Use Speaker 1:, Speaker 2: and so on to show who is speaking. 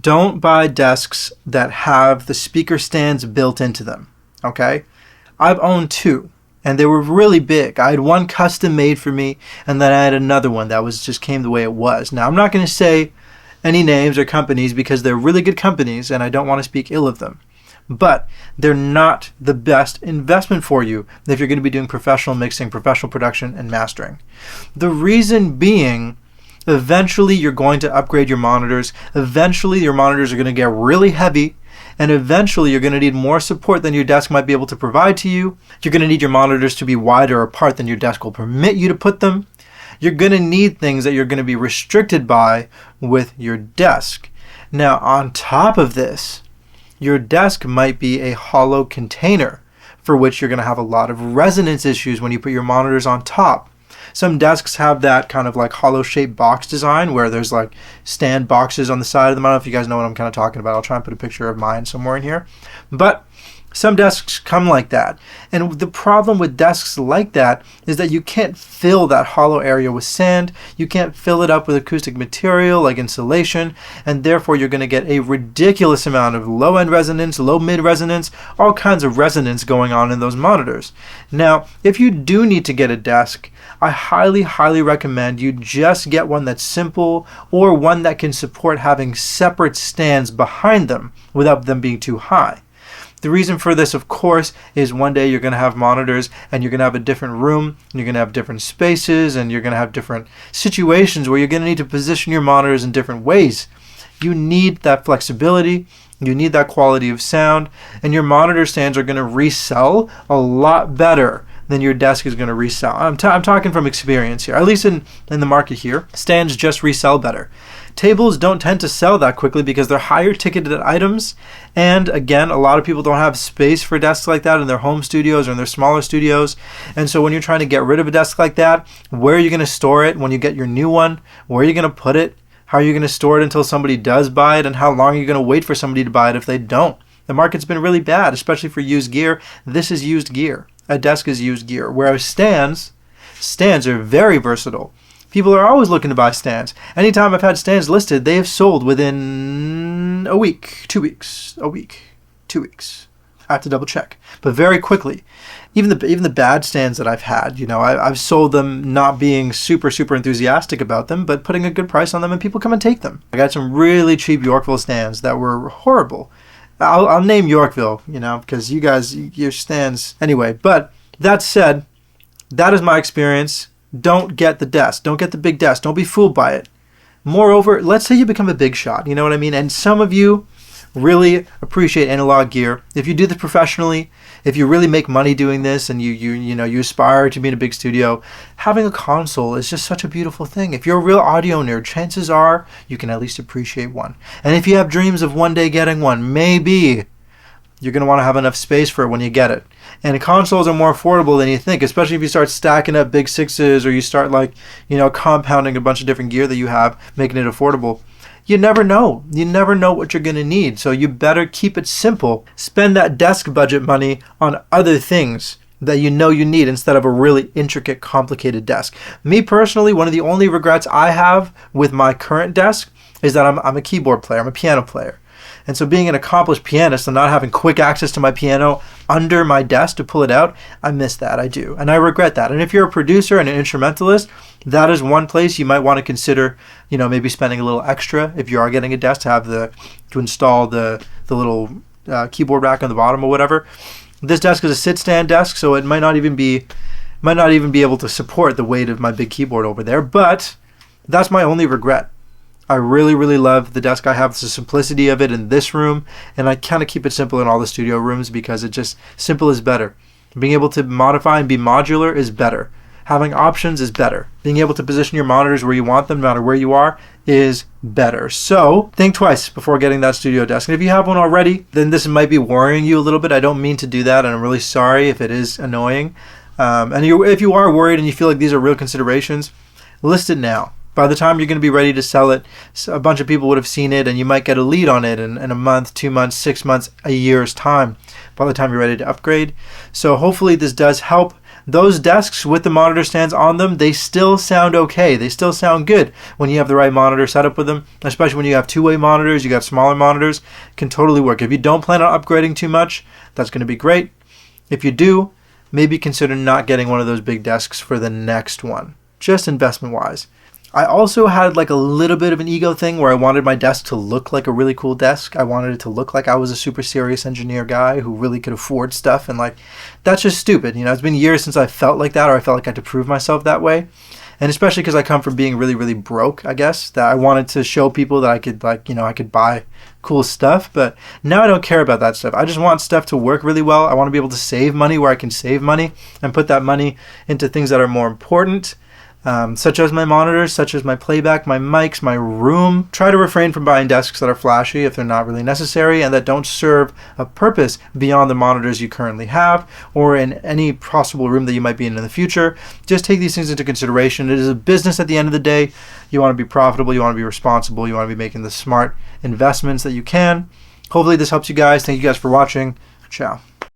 Speaker 1: Don't buy desks that have the speaker stands built into them, okay? I've owned two, and they were really big. I had one custom made for me, and then I had another one that was just came the way it was. Now, I'm not going to say any names or companies because they're really good companies, and I don't want to speak ill of them. But they're not the best investment for you if you're going to be doing professional mixing, professional production, and mastering. The reason being, eventually you're going to upgrade your monitors. Eventually your monitors are going to get really heavy, and eventually you're going to need more support than your desk might be able to provide to you. You're going to need your monitors to be wider apart than your desk will permit you to put them. You're going to need things that you're going to be restricted by with your desk. Now, on top of this, your desk might be a hollow container for which you're going to have a lot of resonance issues when you put your monitors on top. Some desks have that kind of like hollow shaped box design where there's like stand boxes on the side of them. I don't know if you guys know what I'm kind of talking about. I'll try and put a picture of mine somewhere in here. But some desks come like that. And the problem with desks like that is that you can't fill that hollow area with sand. You can't fill it up with acoustic material like insulation. And therefore you're going to get a ridiculous amount of low-end resonance, low-mid resonance, all kinds of resonance going on in those monitors. Now, if you do need to get a desk, I highly, highly recommend you just get one that's simple or one that can support having separate stands behind them without them being too high. The reason for this, of course, is one day you're going to have monitors and you're going to have a different room, and you're going to have different spaces, and you're going to have different situations where you're going to need to position your monitors in different ways. You need that flexibility, you need that quality of sound, and your monitor stands are going to resell a lot better than your desk is going to resell. I'm talking from experience here, at least in the market here. Stands just resell better. Tables don't tend to sell that quickly because they're higher ticketed items, and again, a lot of people don't have space for desks like that in their home studios or in their smaller studios. And so when you're trying to get rid of a desk like that, where are you going to store it when you get your new one? Where are you going to put it? How are you going to store it until somebody does buy it? And how long are you going to wait for somebody to buy it if they don't? The market's been really bad, especially for used gear. This is used gear. A desk is used gear, whereas stands are very versatile. People are always looking to buy stands. Anytime I've had stands listed, they have sold within a week, 2 weeks, a week, 2 weeks. I have to double check, but very quickly. Even the bad stands that I've had, I've sold them not being super enthusiastic about them, but putting a good price on them, and people come and take them. I got some really cheap Yorkville stands that were horrible. I'll name Yorkville, because you guys, your stands anyway. But that said, that is my experience. Don't get the desk. Don't get the big desk. Don't be fooled by it. Moreover, let's say you become a big shot. You know what I mean? And some of you really appreciate analog gear. If you do this professionally, if you really make money doing this, and you aspire to be in a big studio, having a console is just such a beautiful thing. If you're a real audio nerd, chances are you can at least appreciate one. And if you have dreams of one day getting one, maybe you're going to want to have enough space for it when you get it. And consoles are more affordable than you think, especially if you start stacking up big sixes, or you start compounding a bunch of different gear that you have, making it affordable. You never know. You never know what you're going to need. So you better keep it simple. Spend that desk budget money on other things that you need instead of a really intricate, complicated desk. Me personally, one of the only regrets I have with my current desk is that I'm a keyboard player. I'm a piano player. And so being an accomplished pianist and not having quick access to my piano under my desk to pull it out, I miss that. I do. And I regret that. And if you're a producer and an instrumentalist, that is one place you might want to consider, maybe spending a little extra if you are getting a desk to install the little keyboard rack on the bottom or whatever. This desk is a sit-stand desk, so it might not even be able to support the weight of my big keyboard over there. But that's my only regret. I really, really love the desk I have. It's the simplicity of it in this room, and I kind of keep it simple in all the studio rooms because simple is better. Being able to modify and be modular is better. Having options is better. Being able to position your monitors where you want them, no matter where you are, is better. So think twice before getting that studio desk. And if you have one already, then this might be worrying you a little bit. I don't mean to do that, and I'm really sorry if it is annoying. If you are worried and you feel like these are real considerations, list it now. By the time you're going to be ready to sell it, a bunch of people would have seen it, and you might get a lead on it in a month, 2 months, 6 months, a year's time by the time you're ready to upgrade. So hopefully this does help. those desks with the monitor stands on them, they still sound okay. They still sound good when you have the right monitor setup with them, especially when you have two-way monitors, you got smaller monitors, can totally work. If you don't plan on upgrading too much, that's going to be great. If you do, maybe consider not getting one of those big desks for the next one, just investment-wise. I also had like a little bit of an ego thing where I wanted my desk to look like a really cool desk. I wanted it to look like I was a super serious engineer guy who really could afford stuff, and like, that's just stupid. You know, it's been years since I felt like that, or I felt like I had to prove myself that way. And especially because I come from being really, really broke, I guess, that I wanted to show people that I could, like, you know, I could buy cool stuff. But now I don't care about that stuff. I just want stuff to work really well. I want to be able to save money where I can save money and put that money into things that are more important. Such as my monitors, such as my playback, my mics, my room. Try to refrain from buying desks that are flashy if they're not really necessary and that don't serve a purpose beyond the monitors you currently have or in any possible room that you might be in the future. Just take these things into consideration. It is a business at the end of the day. You want to be profitable, you want to be responsible, you want to be making the smart investments that you can. Hopefully this helps you guys. Thank you guys for watching. Ciao.